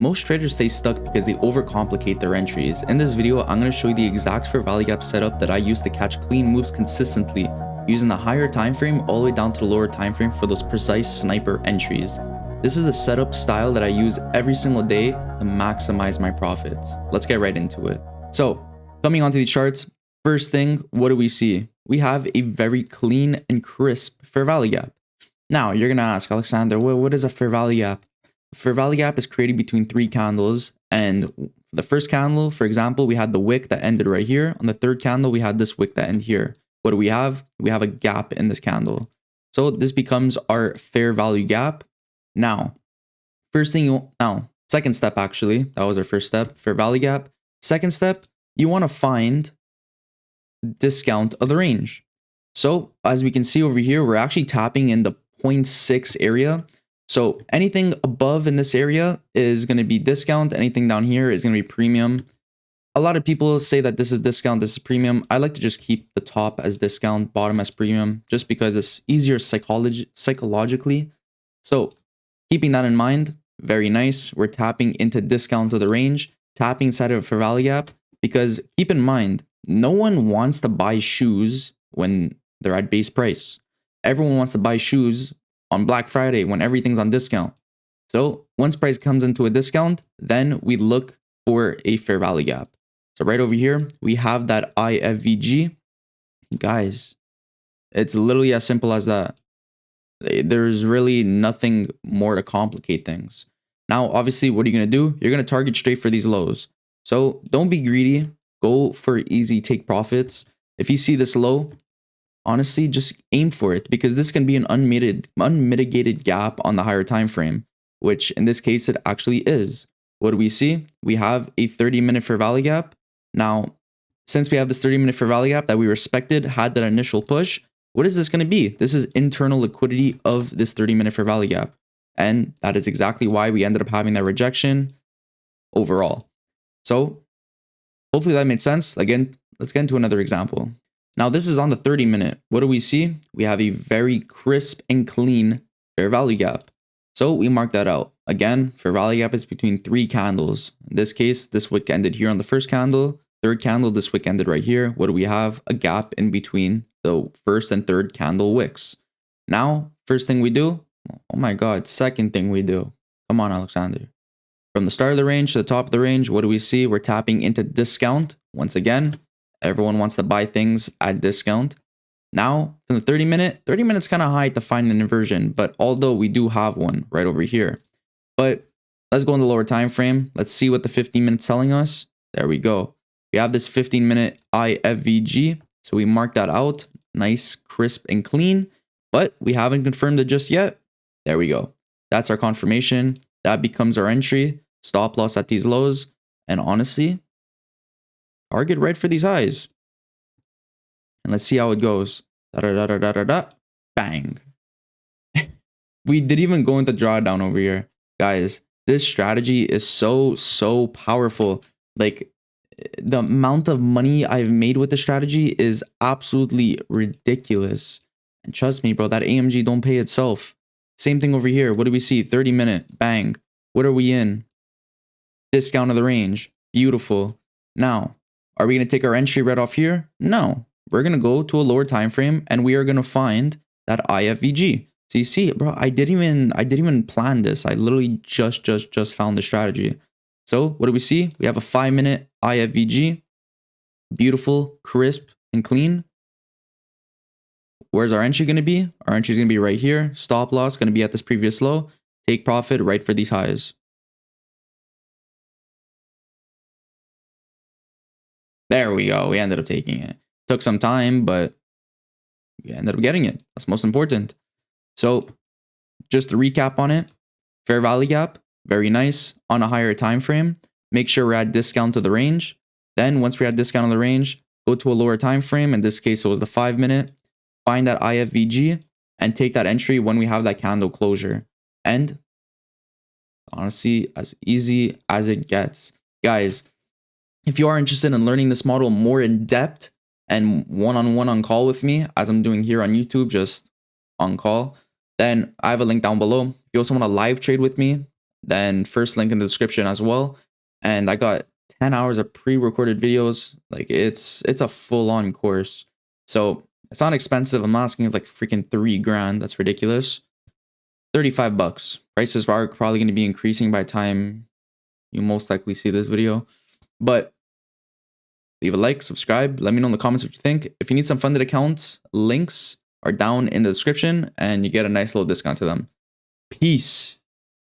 Most traders stay stuck because they overcomplicate their entries. In this video, I'm going to show you the exact fair value gap setup that I use to catch clean moves consistently, using the higher time frame all the way down to the lower time frame for those precise sniper entries. This is the setup style that I use every single day to maximize my profits. Let's get right into it. So, coming onto these charts, first thing, what do we see? We have a very clean and crisp fair value gap. Now, you're going to ask, Alexander, what is a fair value gap? Fair value gap is created between three candles, and the first candle, for example, we had the wick that ended right here. On the third candle, we had this wick that ended here. What do we have? We have a gap in this candle. So this becomes our fair value gap. Now, second step, actually, that was our first step, fair value gap. Second step, you want to find discount of the range. So as we can see over here, we're actually tapping in the 0.6 area. So anything above in this area is going to be discount. Anything down here is going to be premium. A lot of people say that this is discount, this is premium. I like to just keep the top as discount, bottom as premium, just because it's easier psychologically. So keeping that in mind, very nice. We're tapping into discount of the range, tapping inside of a fair value gap, because keep in mind, no one wants to buy shoes when they're at base price. Everyone wants to buy shoes on Black Friday when everything's on discount. So once price comes into a discount, then we look for a fair value gap. So right over here, we have that IFVG. Guys, it's literally as simple as that. There's really nothing more to complicate things. Now, obviously, what are you going to do? You're going to target straight for these lows. So don't be greedy. Go for easy take profits. If you see this low, honestly, just aim for it, because this can be an unmitigated gap on the higher time frame, which in this case it actually is. What do we see? We have a 30-minute fair value gap. Now, since we have this 30-minute fair value gap that we respected, had that initial push, what is this going to be? This is internal liquidity of this 30-minute fair value gap. And that is exactly why we ended up having that rejection overall. So hopefully that made sense. Again, let's get into another example. Now, this is on the 30-minute. What do we see? We have a very crisp and clean fair value gap. So we mark that out. Again, fair value gap is between three candles. In this case, this wick ended here on the first candle. Third candle, this wick ended right here. What do we have? A gap in between the first and third candle wicks. Now, first thing we do, oh my God, second thing we do. Come on, Alexander. From the start of the range to the top of the range, what do we see? We're tapping into discount. Once again, everyone wants to buy things at discount. Now, from the 30-minute, 30 minutes kind of high to find an inversion, but although we do have one right over here. But let's go in the lower time frame. Let's see what the 15-minute's telling us. There we go. We have this 15-minute IFVG. So we mark that out. Nice, crisp, and clean. But we haven't confirmed it just yet. There we go. That's our confirmation. That becomes our entry. Stop loss at these lows. And honestly, target right for these highs. And let's see how it goes. Bang. We didn't even go into drawdown over here. Guys, this strategy is so powerful. Like, the amount of money I've made with this strategy is absolutely ridiculous. And trust me, bro, that AMG don't pay itself. Same thing over here. What do we see? 30-minute. Bang. What are we in? Discount of the range. Beautiful. Now, are we going to take our entry right off here? No. We're going to go to a lower time frame and we are going to find that IFVG. So you see, bro, I didn't even plan this. I literally just found the strategy. So what do we see? We have a 5-minute IFVG. Beautiful, crisp, and clean. Where's our entry going to be? Our entry is going to be right here. Stop loss going to be at this previous low. Take profit right for these highs. There we go. We ended up taking it. Took some time, but we ended up getting it. That's most important. So just to recap on it, fair value gap, very nice on a higher time frame. Make sure we're at discount to the range. Then once we're at discount on the range, go to a lower time frame. In this case, it was the 5-minute. Find that IFVG and take that entry when we have that candle closure. And honestly, as easy as it gets. Guys, if you are interested in learning this model more in depth and one-on-one on call with me, as I'm doing here on YouTube, just on call, then I have a link down below. If you also want to live trade with me, Then first link in the description as well. And I got 10 hours of pre-recorded videos. Like it's a full-on course. So it's not expensive. I'm asking like freaking $3,000. That's ridiculous. 35 bucks. Prices are probably going to be increasing by the time you most likely see this video. But leave a like, subscribe, let me know in the comments what you think. If you need some funded accounts, links are down in the description and you get a nice little discount to them. Peace.